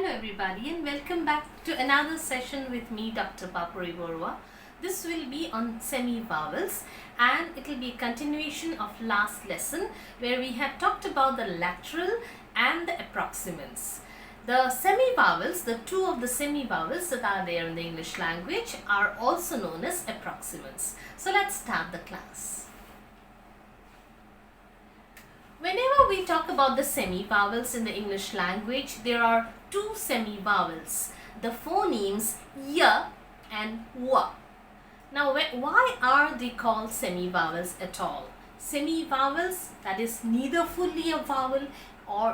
everybody, and welcome back to another session with me, Dr. Papori Barooah. This will be on semi vowels, and it will be a continuation of last lesson where we have talked about the lateral and the approximants. The semi vowels, the two of the semi vowels that are there in the English language, are also known as approximants. So let's start the class. Whenever we talk about the semi-vowels in the English language, there are two semi-vowels, the phonemes y and w. Now, why are they called semi-vowels at all? Semi-vowels, that is neither fully a vowel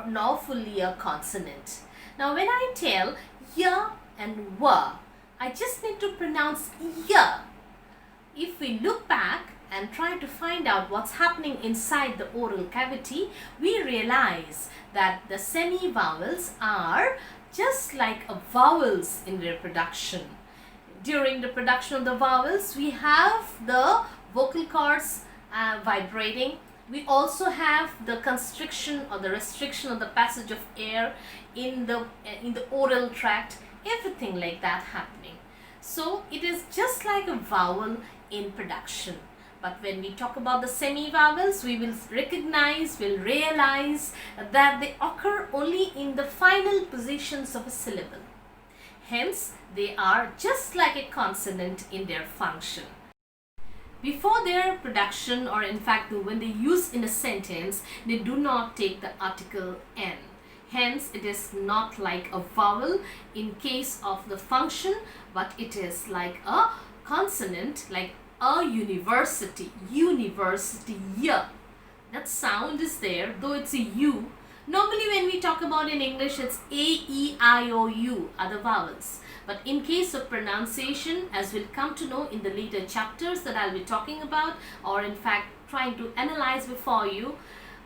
nor fully a consonant. Now, when I tell y and w, I just need to pronounce y. If we look back and try to find out what's happening inside the oral cavity, we realize that the semi-vowels are just like vowels in their production. During the production of the vowels, we have the vocal cords vibrating. We also have the constriction or the restriction of the passage of air in the oral tract, everything like that happening. So it is just like a vowel in production. But when we talk about the semi-vowels, we will realize that they occur only in the final positions of a syllable. Hence, they are just like a consonant in their function. Before their production, or in fact when they use in a sentence, they do not take the article n. Hence, it is not like a vowel in case of the function, but it is like a consonant, like a university, y. That sound is there, though it's a u. Normally when we talk about in English, it's a, e, I, o, u are the vowels. But in case of pronunciation, as we'll come to know in the later chapters that I'll be talking about, or in fact trying to analyze before you,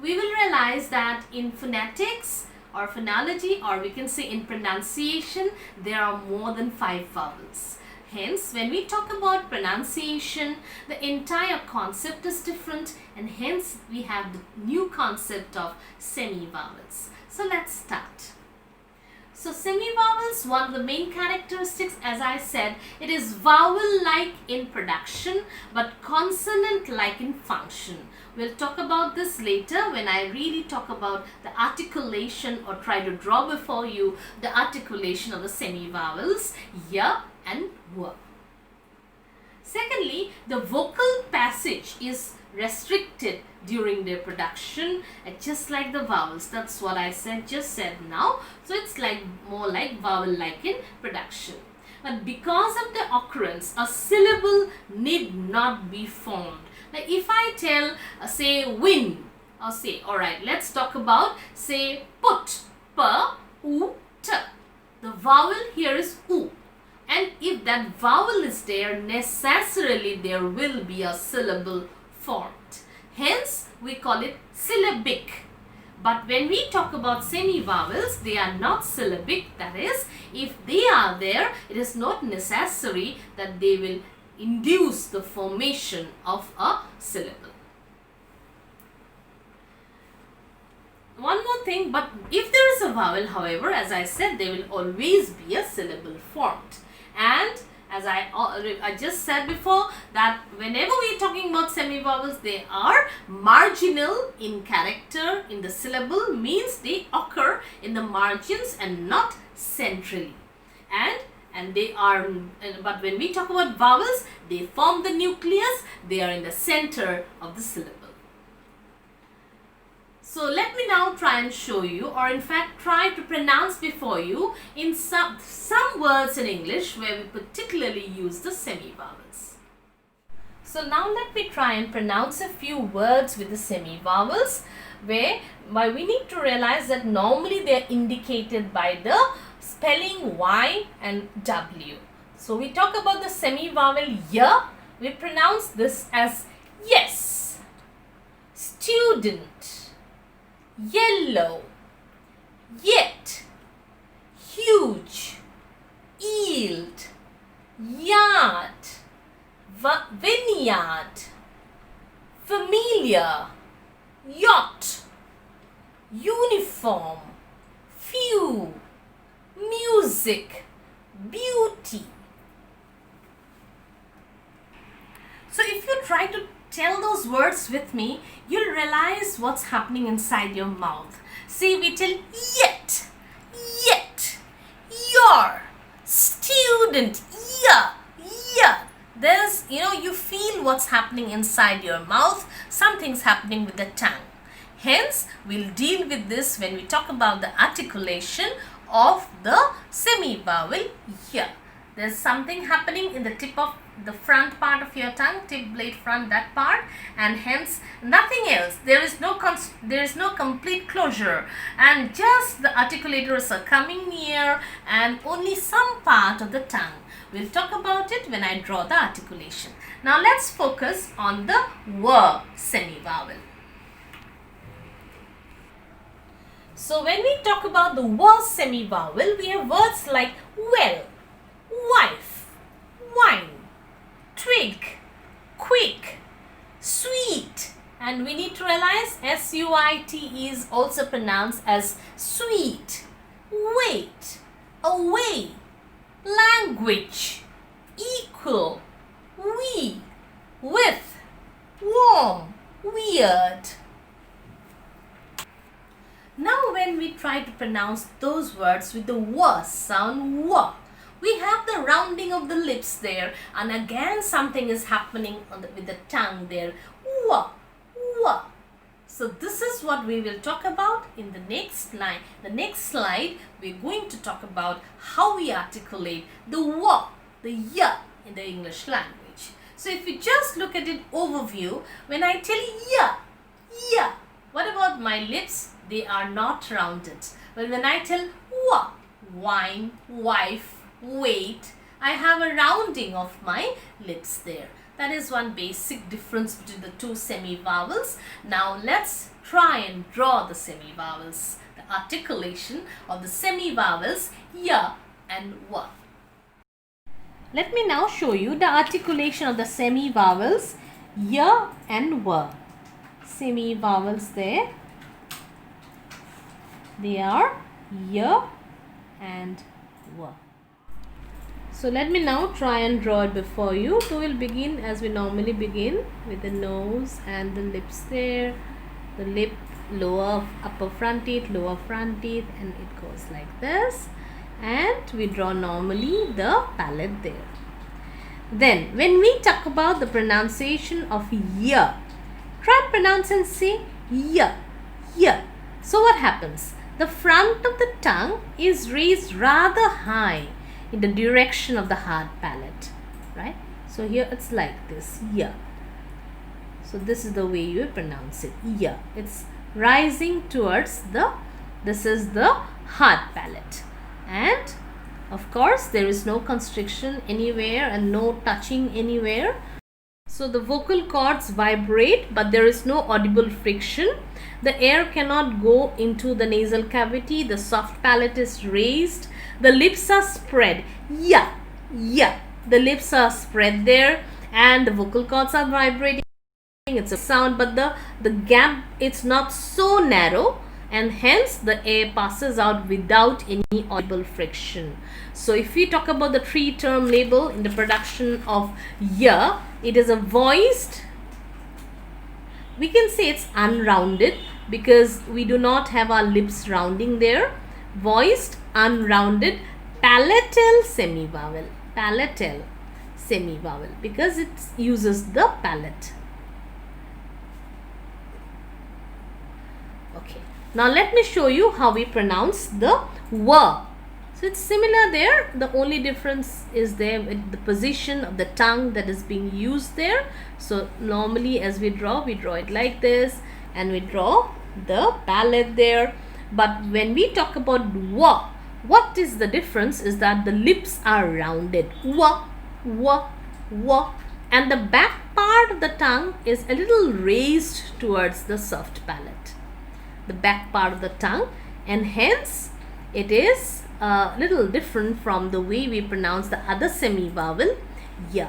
we will realize that in phonetics or phonology, or we can say in pronunciation, there are more than 5 vowels. Hence, when we talk about pronunciation, the entire concept is different, and hence we have the new concept of semi-vowels. So let's start. So semi-vowels, one of the main characteristics, as I said, it is vowel-like in production but consonant-like in function. We'll talk about this later when I really talk about the articulation, or try to draw before you the articulation of the semi-vowels y and w. Secondly, the vocal passage is restricted during their production, just like the vowels. That's what I just said now. So it's like more like vowel-like in production. But because of the occurrence, a syllable need not be formed. Like if I tell, say, win, or say, alright, let's talk about, say, put, p, u, t. The vowel here is u. And if that vowel is there, necessarily there will be a syllable formed. Hence, we call it syllabic. But when we talk about semi-vowels, they are not syllabic. That is, if they are there, it is not necessary that they will induce the formation of a syllable. One more thing, but if there is a vowel, however, as I said, there will always be a syllable formed. And as I just said before, that whenever we are talking about semi-vowels, they are marginal in character in the syllable, means they occur in the margins and not centrally. And they are, but when we talk about vowels, they form the nucleus, they are in the center of the syllable. So let me now try and show you, or in fact try to pronounce before you in some words in English where we particularly use the semi-vowels. So now let me try and pronounce a few words with the semi-vowels, where we need to realize that normally they are indicated by the spelling Y and W. So we talk about the semi-vowel y, we pronounce this as yes, student, yellow, yet, huge, yield, yard, vineyard, familiar, yacht, uniform, few, music, beauty. So if you try to tell those words with me, you'll realize what's happening inside your mouth. See, we tell yet, yet, your, student, yeah, yeah. There's, you feel what's happening inside your mouth. Something's happening with the tongue. Hence, we'll deal with this when we talk about the articulation of the semi-vowel yeah. There's something happening in the tip of the front part of your tongue, tip blade front, that part, and hence nothing else. There is no complete closure, and just the articulators are coming near and only some part of the tongue. We'll talk about it when I draw the articulation. Now let's focus on the W semi-vowel. So when we talk about the W semi-vowel, we have words like well, wife, wine, twig, quick, sweet, and we need to realize S-U-I-T is also pronounced as sweet, wait, away, language, equal, we, with, warm, weird. Now when we try to pronounce those words with the W sound, W, we have the rounding of the lips there, and again something is happening with the tongue there. W, W. So this is what we will talk about in the next line. The next slide, we're going to talk about how we articulate the W, the Y in the English language. So if you just look at it overview, when I tell Y, Y, what about my lips? They are not rounded. But when I tell W, wine, wife, wait, I have a rounding of my lips there. That is one basic difference between the two semi-vowels. Now let's try and draw the semi-vowels, the articulation of the semi-vowels Y and W. Let me now show you the articulation of the semi-vowels Y and W. Semi-vowels there. They are Y and W. So let me now try and draw it before you. So we'll begin as we normally begin with the nose and the lips there. The lip, lower, upper front teeth, lower front teeth, and it goes like this. And we draw normally the palate there. Then when we talk about the pronunciation of Y, try and pronounce and say Y, Y. So what happens? The front of the tongue is raised rather high in the direction of the hard palate, right? So here it's like this, Y. So this is the way you pronounce it, Y. It's rising towards this is the hard palate. And of course there is no constriction anywhere and no touching anywhere. So the vocal cords vibrate, but there is no audible friction. The air cannot go into the nasal cavity. The soft palate is raised. The lips are spread. Yeah, yeah. The lips are spread there, and the vocal cords are vibrating. It's a sound, but the gap, it's not so narrow, and hence the air passes out without any audible friction. So if we talk about the three-term label in the production of Y, it is a voiced, we can say it's unrounded because we do not have our lips rounding there. Voiced, unrounded, palatal semi-vowel. Palatal semi-vowel because it uses the palate. Okay. Now let me show you how we pronounce the W. So it's similar there. The only difference is there with the position of the tongue that is being used there. So normally as we draw it like this, and we draw the palate there. But when we talk about W, what is the difference is that the lips are rounded. W, W, W, and the back part of the tongue is a little raised towards the soft palate. The back part of the tongue, and hence it is a little different from the way we pronounce the other semi-vowel Y.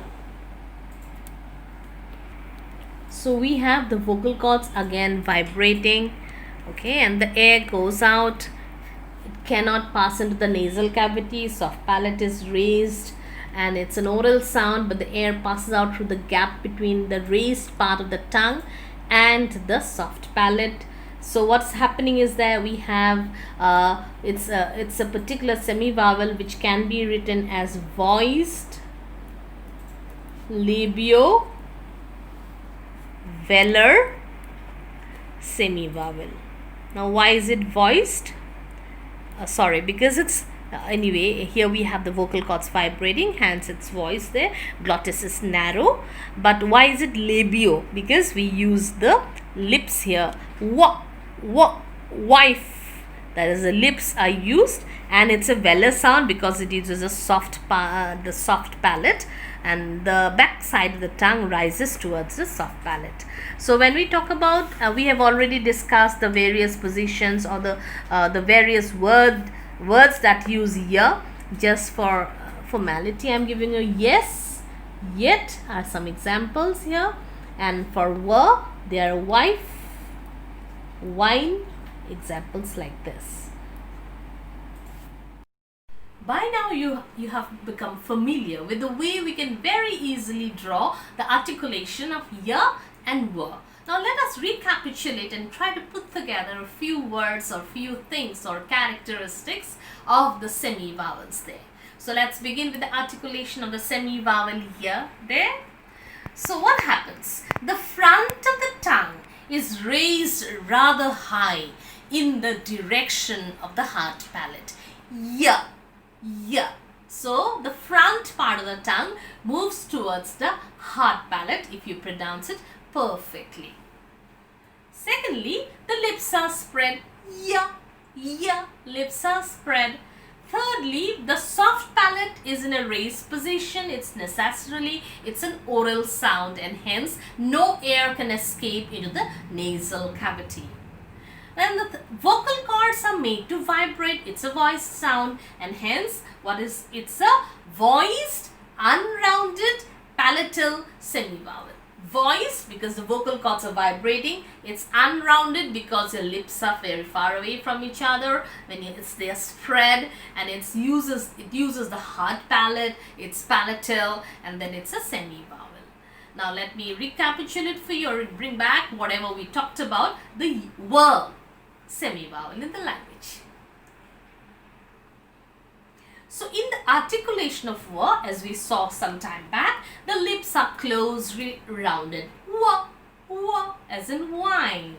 So we have the vocal cords again vibrating, okay, and the air goes out. It cannot pass into the nasal cavity. Soft palate is raised and it's an oral sound, but the air passes out through the gap between the raised part of the tongue and the soft palate. So what's happening is that we have it's a particular semi-vowel which can be written as voiced, labio, velar, semi-vowel. Now why is it voiced? Because it's anyway, here we have the vocal cords vibrating, hence it's voiced there. Glottis is narrow. But why is it labio? Because we use the lips here. Wife. That is, the lips are used, and it's a velar sound because it uses a the soft palate, and the back side of the tongue rises towards the soft palate. So when we talk about, we have already discussed the various positions or the various words that use ya. Just for formality, I am giving a yes, yet are some examples here, and for were, they are wife, wine, examples like this. By now you have become familiar with the way we can very easily draw the articulation of ya and were. Now let us recapitulate and try to put together a few words or few things or characteristics of the semi-vowels there. So let's begin with the articulation of the semi-vowel ya there. So what happens? The front of the tongue is raised rather high in the direction of the hard palate. Ya. So the front part of the tongue moves towards the hard palate if you pronounce it perfectly. Secondly, the lips are spread. Ya. Lips are spread. Thirdly, the soft palate is in a raised position. It's an oral sound, and hence no air can escape into the nasal cavity. Then the vocal cords are made to vibrate. It's a voiced sound, and hence it's a voiced, unrounded, palatal semi-vowel. Voiced because the vocal cords are vibrating. It's unrounded because your lips are very far away from each other when they are spread, and it uses the hard palate. It's palatal, and then it's a semi-vowel. Now let me recapitulate for you or bring back whatever we talked about. The were semi-vowel in the language. So in the articulation of were, as we saw some time back, the lips are closely rounded. Wa, as in wine.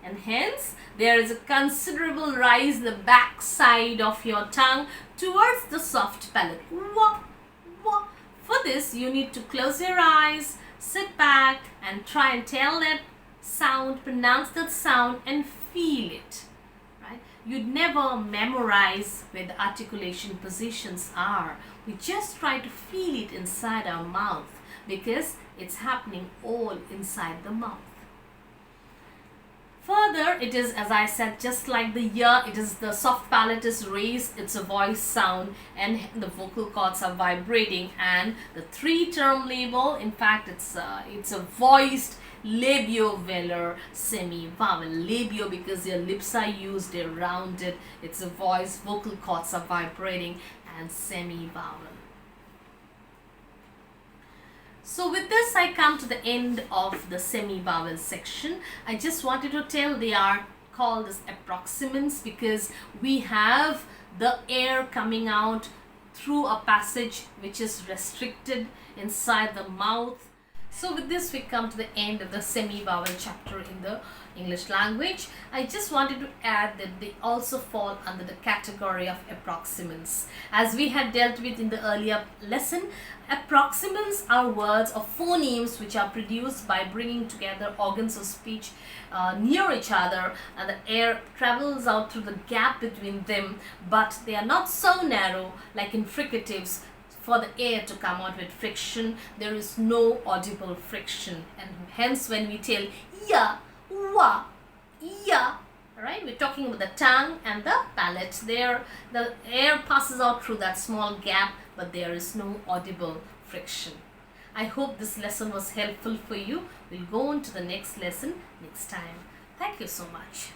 And hence, there is a considerable rise in the back side of your tongue towards the soft palate. Wa. For this, you need to close your eyes, sit back, and try and tell that sound, pronounce that sound, and feel it. You'd never memorize where the articulation positions are. We just try to feel it inside our mouth because it's happening all inside the mouth. Further, it is, as I said, just like the ya, it is the soft palate is raised, it's a voice sound, and the vocal cords are vibrating, and the three-term label, in fact, it's a voiced labio-velar semi-vowel. Labio because your lips are used, they're rounded, it's a voice, vocal cords are vibrating, and semi-vowel. So with this, I come to the end of the semi-vowel section. I just wanted to tell they are called as approximants because we have the air coming out through a passage which is restricted inside the mouth. So with this, we come to the end of the semi-vowel chapter in the English language. I just wanted to add that they also fall under the category of approximants. As we had dealt with in the earlier lesson, approximants are words or phonemes which are produced by bringing together organs of speech near each other, and the air travels out through the gap between them, but they are not so narrow like in fricatives. For the air to come out with friction, there is no audible friction, and hence when we tell ya, wa, ya, right, we're talking about the tongue and the palate. There, the air passes out through that small gap, but there is no audible friction. I hope this lesson was helpful for you. We'll go on to the next lesson next time. Thank you so much.